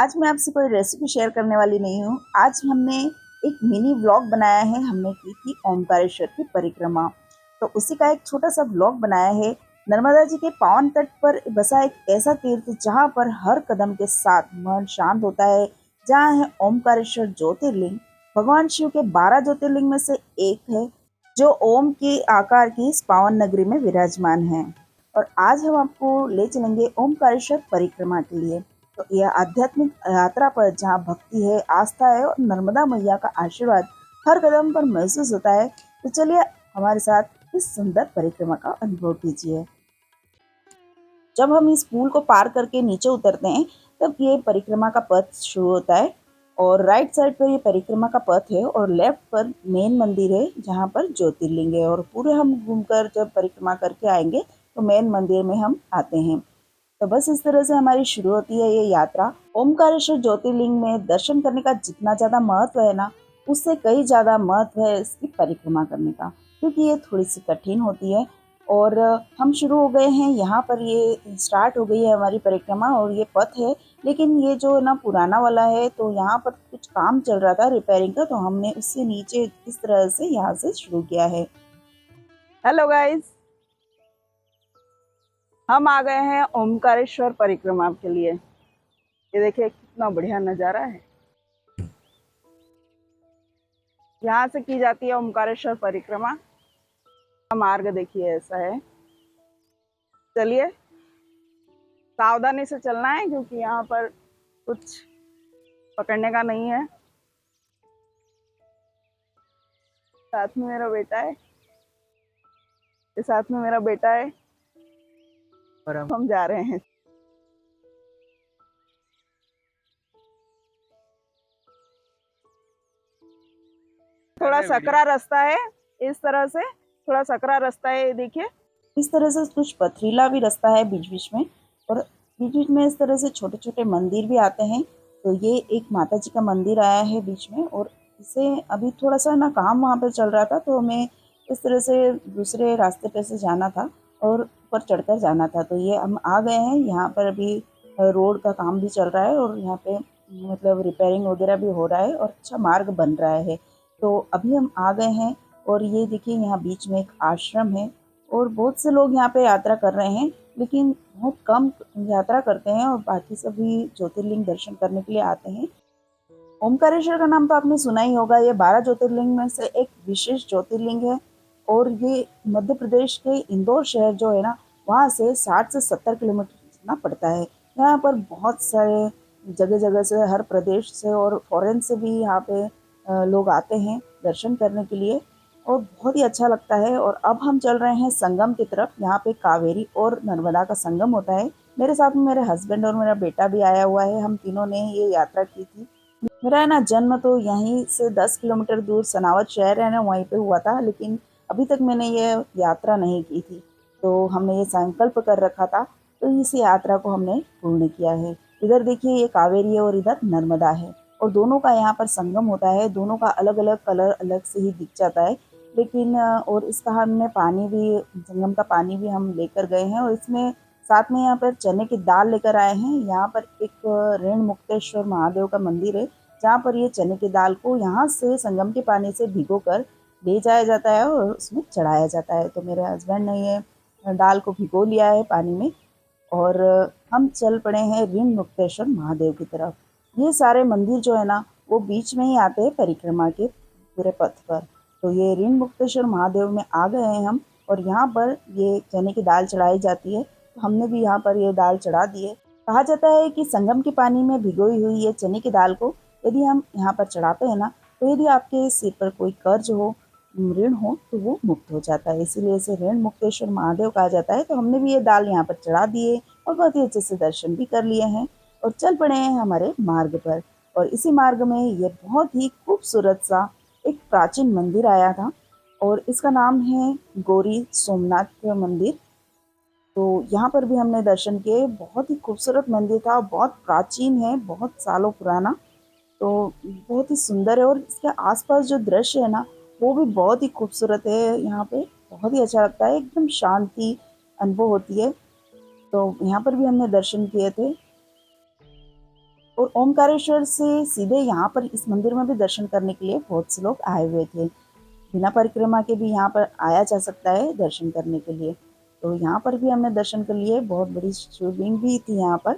आज मैं आपसे कोई रेसिपी शेयर करने वाली नहीं हूँ। आज हमने एक मिनी व्लॉग बनाया है। हमने की थी ओमकारेश्वर की परिक्रमा, तो उसी का एक छोटा सा व्लॉग बनाया है। नर्मदा जी के पावन तट पर बसा एक ऐसा तीर्थ जहाँ पर हर कदम के साथ मन शांत होता है, जहाँ है ओमकारेश्वर ज्योतिर्लिंग। भगवान शिव के 12 ज्योतिर्लिंग में से एक है, जो ओम के आकार की इस पावन नगरी में विराजमान है। और आज हम आपको ले चलेंगे ओमकारेश्वर परिक्रमा के लिए। तो यह आध्यात्मिक यात्रा पर जहाँ भक्ति है, आस्था है और नर्मदा मैया का आशीर्वाद हर कदम पर महसूस होता है। तो चलिए हमारे साथ इस सुंदर परिक्रमा का अनुभव कीजिए। जब हम इस पुल को पार करके नीचे उतरते हैं, तब ये परिक्रमा का पथ शुरू होता है। और राइट साइड पर ये परिक्रमा का पथ है और लेफ्ट पर मेन मंदिर है, जहाँ पर ज्योतिर्लिंग है। और पूरे हम घूमकर जब परिक्रमा करके आएंगे तो मेन मंदिर में हम आते हैं। तो बस इस तरह से हमारी शुरू होती है ये यात्रा। ओमकारेश्वर ज्योतिर्लिंग में दर्शन करने का जितना ज़्यादा महत्व है ना, उससे कई ज़्यादा महत्व है इसकी परिक्रमा करने का, क्योंकि ये थोड़ी सी कठिन होती है। और हम शुरू हो गए हैं यहाँ पर, ये स्टार्ट हो गई है हमारी परिक्रमा और ये पथ है। लेकिन ये जो ना पुराना वाला है, तो यहाँ पर कुछ काम चल रहा था रिपेयरिंग का, तो हमने उससे नीचे इस तरह से यहाँ से शुरू किया है। हेलो गाइस, हम आ गए हैं ओमकारेश्वर परिक्रमा के लिए। ये देखिए कितना बढ़िया नज़ारा है। यहाँ से की जाती है ओमकारेश्वर परिक्रमा। मार्ग देखिए ऐसा है। चलिए सावधानी से चलना है, क्योंकि यहाँ पर कुछ पकड़ने का नहीं है। साथ में मेरा बेटा है, ये साथ में मेरा बेटा है और अब हम जा रहे हैं। थोड़ा सकरा रास्ता है, इस तरह से थोड़ा सकरा रास्ता है। ये देखिए इस तरह से कुछ पथरीला भी रास्ता है बीच बीच में, और बीच बीच में इस तरह से छोटे छोटे मंदिर भी आते हैं। तो ये एक माता जी का मंदिर आया है बीच में, और इसे अभी थोड़ा सा ना काम वहाँ पे चल रहा था, तो हमें इस तरह से दूसरे रास्ते पे से जाना था और ऊपर चढ़कर जाना था। तो ये हम आ गए हैं। यहाँ पर अभी रोड का काम भी चल रहा है और यहाँ पे मतलब रिपेयरिंग वगैरह भी हो रहा है और अच्छा मार्ग बन रहा है। तो अभी हम आ गए हैं और ये देखिए यहाँ बीच में एक आश्रम है और बहुत से लोग यहाँ पे यात्रा कर रहे हैं, लेकिन बहुत कम यात्रा करते हैं और बाकी सभी ज्योतिर्लिंग दर्शन करने के लिए आते हैं। ओमकारेश्वर का नाम तो आपने सुना ही होगा। ये 12 ज्योतिर्लिंग में से एक विशेष ज्योतिर्लिंग है और ये मध्य प्रदेश के इंदौर शहर जो है ना, वहाँ से 60 से 70 किलोमीटर जितना पड़ता है। यहाँ पर बहुत सारे जगह जगह से, हर प्रदेश से और फॉरेन से भी यहाँ पे लोग आते हैं दर्शन करने के लिए, और बहुत ही अच्छा लगता है। और अब हम चल रहे हैं संगम की तरफ। यहाँ पे कावेरी और नर्मदा का संगम होता है। मेरे साथ में मेरे हस्बैंड और मेरा बेटा भी आया हुआ है। हम तीनों ने ये यात्रा की थी। मेरा है ना जन्म तो यहीं से 10 किलोमीटर दूर सनावद शहर है ना, वहीं पे हुआ था, लेकिन अभी तक मैंने ये यात्रा नहीं की थी। तो हमने ये संकल्प कर रखा था, तो इस यात्रा को हमने पूर्ण किया है। इधर देखिए ये कावेरी है और इधर नर्मदा है, और दोनों का यहाँ पर संगम होता है। दोनों का अलग अलग कलर अलग से ही दिख जाता है, लेकिन और इसका हमने पानी भी, संगम का पानी भी हम लेकर गए हैं। और इसमें साथ में यहाँ पर चने की दाल लेकर आए हैं। यहाँ पर एक ऋण मुक्तेश्वर महादेव का मंदिर है, जहाँ पर ये चने की दाल को यहाँ से संगम के पानी से भिगोकर ले जाया जाता है और उसमें चढ़ाया जाता है। तो मेरे हस्बैंड ने ये दाल को भिगो लिया है पानी में, और हम चल पड़े हैं ऋण मुक्तेश्वर महादेव की तरफ। ये सारे मंदिर जो है ना, वो बीच में ही आते हैं परिक्रमा के पूरे पथ पर। तो ये ऋण मुक्तेश्वर महादेव में आ गए हैं हम, और यहाँ पर ये चने की दाल चढ़ाई जाती है। तो हमने भी यहाँ पर ये दाल चढ़ा दी है। कहा जाता है कि संगम के पानी में भिगोई हुई ये चने की दाल को यदि हम यहाँ पर चढ़ाते हैं ना, तो यदि आपके सिर पर कोई कर्ज हो, ऋण हो, तो वो मुक्त हो जाता है। इसीलिए इसे ऋण मुक्तेश्वर महादेव कहा जाता है। तो हमने भी ये दाल यहाँ पर चढ़ा दिए और बहुत ही अच्छे से दर्शन भी कर लिए हैं और चल पड़े हैं हमारे मार्ग पर। और इसी मार्ग में ये बहुत ही खूबसूरत सा एक प्राचीन मंदिर आया था, और इसका नाम है गौरी सोमनाथ मंदिर। तो यहाँ पर भी हमने दर्शन किए। बहुत ही खूबसूरत मंदिर था, बहुत प्राचीन है, बहुत सालों पुराना। तो बहुत ही सुंदर है, और इसके आसपास जो दृश्य है ना, वो भी बहुत ही खूबसूरत है। यहाँ पे बहुत ही अच्छा लगता है, एकदम शांति अनुभव होती है। तो यहाँ पर भी हमने दर्शन किए थे। और ओमकारेश्वर से सीधे यहाँ पर इस मंदिर में भी दर्शन करने के लिए बहुत से लोग आए हुए थे। बिना परिक्रमा के भी यहाँ पर आया जा सकता है दर्शन करने के लिए। तो यहाँ पर भी हमने दर्शन कर लिए। बहुत बड़ी शिवलिंग भी थी यहाँ पर।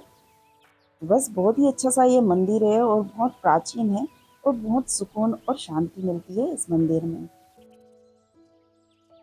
बस बहुत ही अच्छा सा ये मंदिर है और बहुत प्राचीन है और बहुत सुकून और शांति मिलती है इस मंदिर में।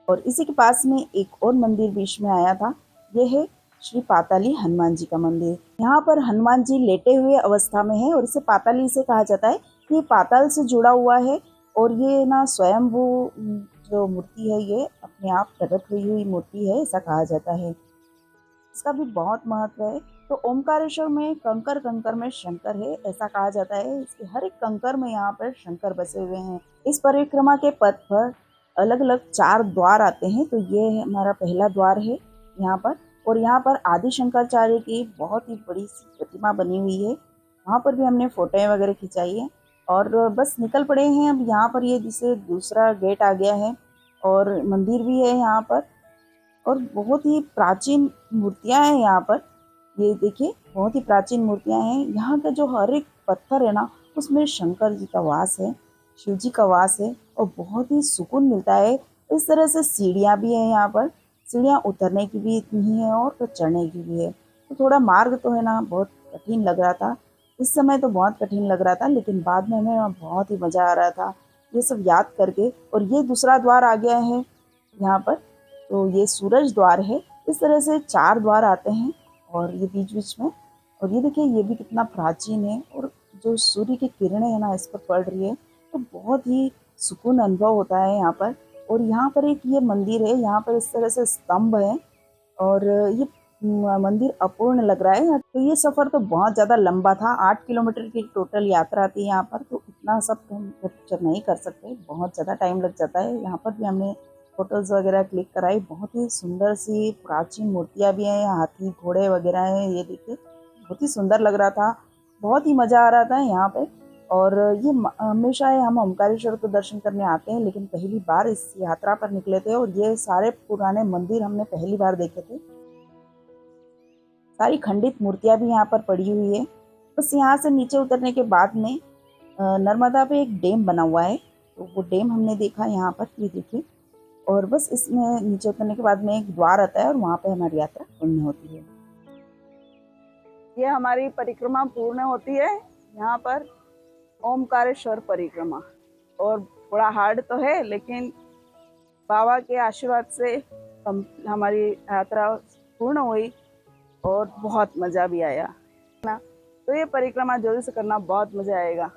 और इसी के पास में एक और मंदिर बीच में आया था, ये है श्री पाताली हनुमान जी का मंदिर। यहाँ पर हनुमान जी लेटे हुए अवस्था में है और इसे पाताली इसे कहा जाता है। ये पाताल से जुड़ा हुआ है और ये ना स्वयंभू जो मूर्ति है, ये अपने आप प्रकट हुई मूर्ति है, ऐसा कहा जाता है। इसका भी बहुत महत्व है। तो ओमकारेश्वर में कंकर कंकर में शंकर है, ऐसा कहा जाता है। इसके हर एक कंकर में यहाँ पर शंकर बसे हुए हैं। इस परिक्रमा के पथ पर अलग अलग 4 द्वार आते हैं। तो ये हमारा पहला द्वार है यहाँ पर। और यहाँ पर आदि शंकराचार्य की बहुत ही बड़ी सी प्रतिमा बनी हुई है। वहाँ पर भी हमने फोटो वगैरह खिंचाई है और बस निकल पड़े हैं अब यहाँ पर। ये जिसे दूसरा गेट आ गया है और मंदिर भी है यहाँ पर और बहुत ही प्राचीन मूर्तियां हैं यहाँ पर। ये देखिए, बहुत ही प्राचीन मूर्तियां हैं। यहाँ का जो हर एक पत्थर है ना, उसमें शंकर जी का वास है, शिव जी का वास है और बहुत ही सुकून मिलता है। इस तरह से सीढ़ियाँ भी हैं यहाँ पर। सीढ़ियाँ उतरने की भी इतनी ही है और चढ़ने की भी है। तो थोड़ा मार्ग तो है ना बहुत कठिन लग रहा था। इस समय तो बहुत कठिन लग रहा था, लेकिन बाद में हमें बहुत ही मज़ा आ रहा था ये सब याद करके। और ये दूसरा द्वार आ गया है यहाँ पर। तो ये सूरज द्वार है। इस तरह से 4 द्वार आते हैं और ये बीच बीच में। और ये देखिए, ये भी कितना प्राचीन है और जो सूर्य की किरणें है ना इस पर पड़ रही है, तो बहुत ही सुकून अनुभव होता है यहाँ पर। और यहाँ पर एक ये मंदिर है, यहाँ पर इस तरह से स्तंभ है और ये मंदिर अपूर्ण लग रहा है। तो ये सफ़र तो बहुत ज़्यादा लंबा था। 8 किलोमीटर की टोटल यात्रा थी यहाँ पर। तो इतना सब तो हम कैप्चर नहीं कर सकते, बहुत ज़्यादा टाइम लग जाता है। यहाँ पर भी हमने फोटोज़ वगैरह क्लिक कराई। बहुत ही सुंदर सी प्राचीन मूर्तियाँ भी हैं, हाथी घोड़े वगैरह हैं। ये देखिए, बहुत ही सुंदर लग रहा था, बहुत ही मज़ा आ रहा था यहाँ पे। और ये हमेशा हम ओमकारेश्वर को दर्शन करने आते हैं, लेकिन पहली बार इस यात्रा पर निकले थे और ये सारे पुराने मंदिर हमने पहली बार देखे थे। सारी खंडित मूर्तियाँ भी यहाँ पर पड़ी हुई है। बस यहाँ से नीचे उतरने के बाद में नर्मदा पे एक डैम बना हुआ है, तो वो डैम हमने देखा यहाँ पर। ये देखिए, और बस इसमें नीचे उतरने के बाद में एक द्वार आता है और वहाँ पे हमारी यात्रा पूर्ण होती है। ये हमारी परिक्रमा पूर्ण होती है यहाँ पर, ओमकारेश्वर परिक्रमा। और थोड़ा हार्ड तो है, लेकिन बाबा के आशीर्वाद से हमारी यात्रा पूर्ण हुई और बहुत मज़ा भी आया ना। तो ये परिक्रमा जल्दी से करना, बहुत मज़ा आएगा।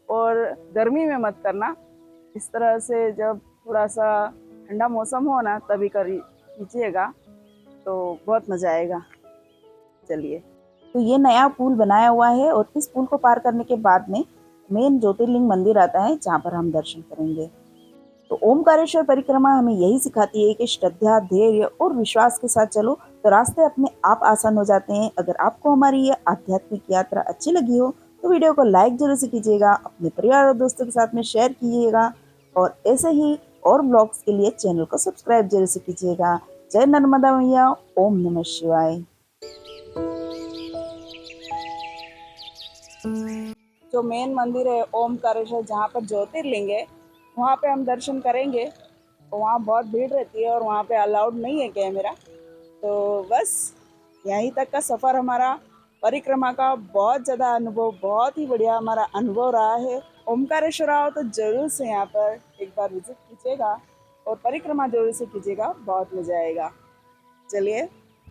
और गर्मी में मत करना, इस तरह से जब थोड़ा सा ठंडा मौसम हो ना तभी कीजिएगा, तो बहुत मज़ा आएगा। चलिए, तो ये नया पुल बनाया हुआ है और इस पुल को पार करने के बाद में मेन ज्योतिर्लिंग मंदिर आता है, जहाँ पर हम दर्शन करेंगे। तो ओमकारेश्वर परिक्रमा हमें यही सिखाती है कि श्रद्धा, धैर्य और विश्वास के साथ चलो तो रास्ते अपने आप आसान हो जाते हैं। अगर आपको हमारी ये आध्यात्मिक यात्रा अच्छी लगी हो तो वीडियो को लाइक जरूर से कीजिएगा, अपने परिवार और दोस्तों के साथ में शेयर कीजिएगा और ऐसे ही और ब्लॉग्स के लिए चैनल को सब्सक्राइब जरूर से कीजिएगा। जय नर्मदा मैया, ओम नमः शिवाय। जो मेन मंदिर है ओमकारेश्वर, जहाँ पर ज्योतिर्लिंग है, वहाँ पे हम दर्शन करेंगे। तो वहाँ बहुत भीड़ रहती है और वहाँ पे अलाउड नहीं है कैमरा। तो बस यहीं तक का सफ़र हमारा परिक्रमा का बहुत ज़्यादा अनुभव, बहुत ही बढ़िया हमारा अनुभव रहा है। ओमकारेश्वर आओ तो ज़रूर से यहाँ पर एक बार विजिट कीजिएगा और परिक्रमा जरूर से कीजिएगा, बहुत मज़ा आएगा। चलिए,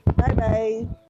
बाय बाय।